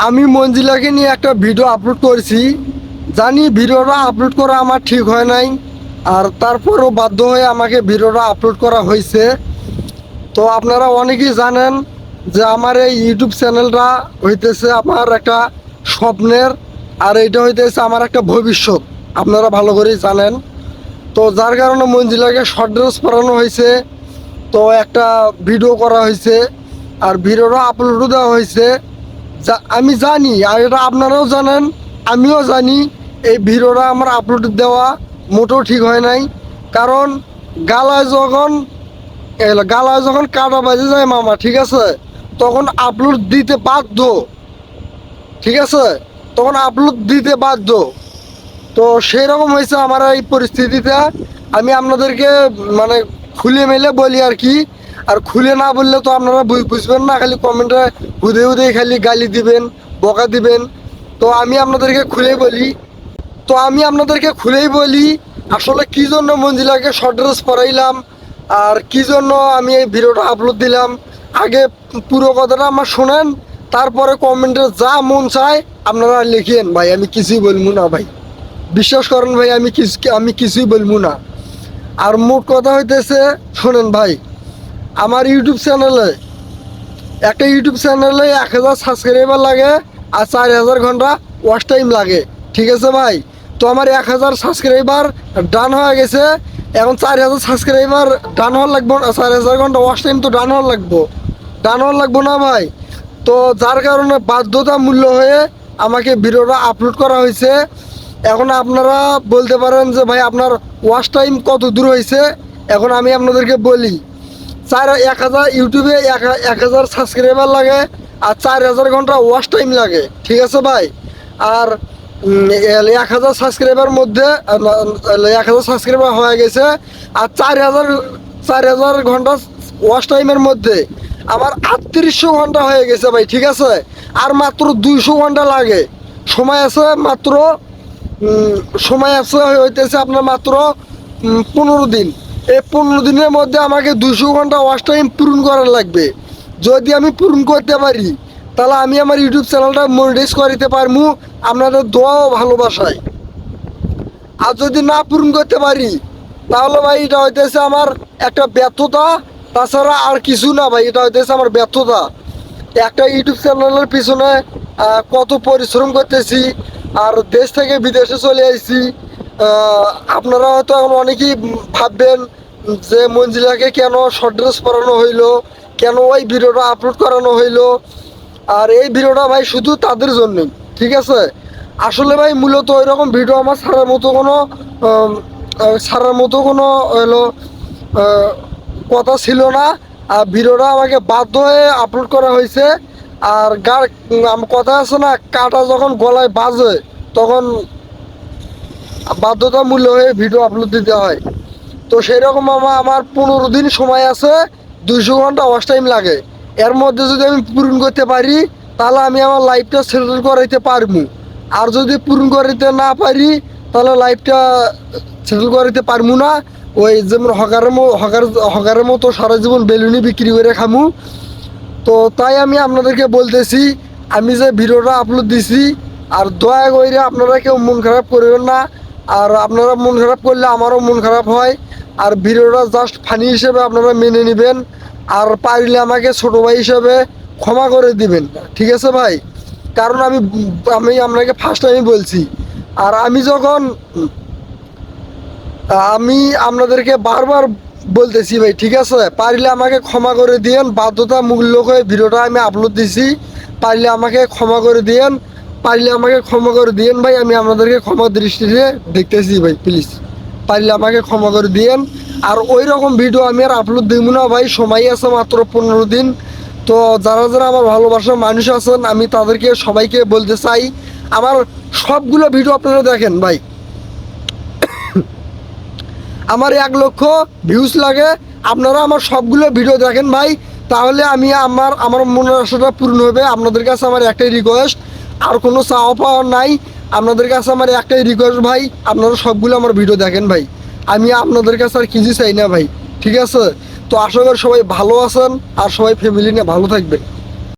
আমি মঞ্জিলাকে নিয়ে একটা ভিডিও আপলোড করেছি। জানি ভিডিওটা আপলোড করা আমার ঠিক হয় নাই, আর তারপরও বাধ্য হয়ে আমাকে ভিডিওটা আপলোড করা হয়েছে। তো আপনারা অনেকেই জানেন যে আমার এই ইউটিউব চ্যানেলটা হইতেছে আমার একটা স্বপ্নের, আর এটা হইতেছে আমার একটা ভবিষ্যৎ, আপনারা ভালো করেই জানেন। তো যার কারণে মঞ্জিলাকে শর্ট ড্রেস পরানো হয়েছে, তো একটা ভিডিও করা হয়েছে, আর ভিডিওটা আপলোডও দেওয়া হয়েছে। যা আমি জানি, আর এটা আপনারাও জানেন, আমিও জানি এই ভিডিওটা আমার আপলোড দেওয়া মোটেও ঠিক হয় নাই। কারণ গালায় যখন কাটা বাজে যায় মামা, ঠিক আছে, তখন আপলোড দিতে বাধ্য, ঠিক আছে, তখন আপলোড দিতে বাধ্য। তো সেই রকম হয়েছে আমার এই পরিস্থিতিতে। আমি আপনাদেরকে মানে খুলে মেলে বলি আর কি, আর খুলে না বললে তো আপনারা বুঝবেন না, খালি কমেন্টে হুদে হুদে খালি গালি দিবেন, বকা দিবেন। তো আমি আপনাদেরকে খুলেই বলি আসলে কি জন্য মঞ্জিলাকে শর্ট ড্রেস পরাইলাম, আর কি জন্য আমি এই ভিডিওটা আপলোড দিলাম। আগে পুরো কথাটা আমার শোনেন, তারপরে কমেন্টে যা মন চায় আপনারা লিখিয়েন ভাই, আমি কিছুই বলবো না ভাই, বিশ্বাস করেন ভাই, আমি কিছুই বলবো না। আর মোট কথা হইতেছে, শোনেন ভাই, আমার ইউটিউব চ্যানেলে 1000 সাবস্ক্রাইবার লাগে, আর 4000 ঘন্টা ওয়াচ টাইম লাগে, ঠিক আছে ভাই। তো আমার 1000 সাবস্ক্রাইবার ডান হয়ে গেছে, এখন 4000 সাবস্ক্রাইবার ডান হওয়ার লাগবো না, 4000 ঘন্টা ওয়াচ টাইম তো ডান হওয়ার লাগবো না ভাই। তো যার কারণে বাধ্যতা মূল্য হয়ে আমাকে ভিডিওটা আপলোড করা হয়েছে। এখন আপনারা বলতে পারেন যে ভাই আপনার ওয়াচ টাইম কত দূর হয়েছে। এখন আমি আপনাদেরকে বলি, 1000 ইউটিউবে 1000 সাবস্ক্রাইবার লাগে, আর 4000 ঘন্টা ওয়াচ টাইম লাগে, ঠিক আছে ভাই। আর 1000 সাবস্ক্রাইবার মধ্যে 1000 সাবস্ক্রাইবার হয়ে গেছে, আর 4000 ঘন্টা ওয়াচ টাইমের মধ্যে আমার 3800 ঘন্টা হয়ে গেছে ভাই, ঠিক আছে। আর মাত্র 200 ঘন্টা লাগে, সময় আছে মাত্র হইতেছে আপনার মাত্র 15 দিন। এই 15 দিনের মধ্যে আমাকে 200 ঘন্টা ওয়াচ টাইম পূরণ করার লাগবে। যদি আমি পূরণ করতে পারি, তাহলে আমি আমার ইউটিউব চ্যানেলটা মনিটাইজ করিতে পারবো আপনাদের দোয়া ও ভালোবাসায়। আর যদি না পূরণ করতে পারি, তাহলে ভাই এটা হইতেছে আমার একটা ব্যর্থতা, তাছাড়া আর কিছু না ভাই, এটা হইতেছে আমার ব্যর্থতা। একটা ইউটিউব চ্যানেলের পিছনে কত পরিশ্রম করতেছি, আর দেশ থেকে বিদেশে চলে আসছি। আপনারা হয়তো এখন অনেকেই ভাববেন যে মঞ্জিলাকে কেন শর্ট ড্রেস পরানো হইলো, কেন ওই ভিডিওটা আপলোড করানো হইলো। আর এই ভিডিওটা ভাই শুধু তাদের জন্যই, ঠিক আছে। আসলে ভাই মূলত ওই রকম ভিডিও আমার ছাড়ার মতো কোনো হলো কথা ছিল না। আর ভিডিওটা আমাকে বাধ্য হয়ে আপলোড করা হয়েছে। আর কথা আছে না, কাটা যখন গলায় বাজে তখন বাধ্যতামূলক হয়ে ভিডিও আপলোড দিতে হয়। তো সেই রকম আমার 15 দিন সময় আছে, 200 ঘন্টা ওয়াচ টাইম লাগে। এর মধ্যে যদি আমি পূরণ করতে পারি, তাহলে আমি আমার লাইফটা সেটেল করাইতে পারবো। আর যদি পূরণ করাইতে না পারি, তাহলে লাইফটা সেটেল করাইতে পারবো না। ওই যেমন হকারের মতো সারা জীবন বেলুনি বিক্রি করে খামু। তো তাই আমি আপনাদেরকে বলতেছি, আমি যে ভিডিওটা আপলোড দিছি, আর দয়া করে আপনারা কেউ মন খারাপ করবেন না। আর আপনারা মন খারাপ করলে আমারও মন খারাপ হয়। আর ভিডিওটা জাস্ট ফানি হিসেবে আপনারা মেনে নেবেন, আর পারলে আমাকে ছোটো ভাই হিসেবে ক্ষমা করে দিবেন, ঠিক আছে ভাই। কারণ আমি আপনাকে ফার্স্ট টাইমই বলছি। আর আমি আপনাদেরকে বারবার বলতেছি ভাই, ঠিক আছে, পারলে আমাকে ক্ষমা করে দিয়েন, বাধ্যতামূলক হয়ে ভিডিওটা আমি আপলোড দিছি, পারলে আমাকে ক্ষমা করে দিয়েন ভাই। আমি আপনাদেরকে ক্ষমা দৃষ্টিতে দেখতেছি ভাই, প্লিজ পারলে আমাকে ক্ষমা করে দিয়েন। আর ওই রকম ভিডিও আমি আর আপলোড দিব না ভাই, সময় আছে মাত্র 15 দিন। তো যারা যারা আমার ভালোবাসার মানুষ আছেন, আমি তাদেরকে সবাইকে বলতে চাই, আমার সবগুলো ভিডিও আপনারা দেখেন ভাই। আমার 1 লক্ষ ভিউজ লাগে, আপনারা আমার সবগুলো ভিডিও দেখেন ভাই, তাহলে আমি আমার মনের আশাটা পূর্ণ হবে। আপনাদের কাছে আমার একটাই রিকোয়েস্ট, আর কোনো চাওয়া পাওয়া নাই। আপনাদের কাছে আমার একটাই রিকোয়েস্ট ভাই, আপনারা সবগুলো আমার ভিডিও দেখেন ভাই। আমি আপনাদের কাছে আর কিছু চাই না ভাই, ঠিক আছে। তো আশা করি সবাই ভালো আছেন, আর সবাই ফ্যামিলি নিয়ে ভালো থাকবেন।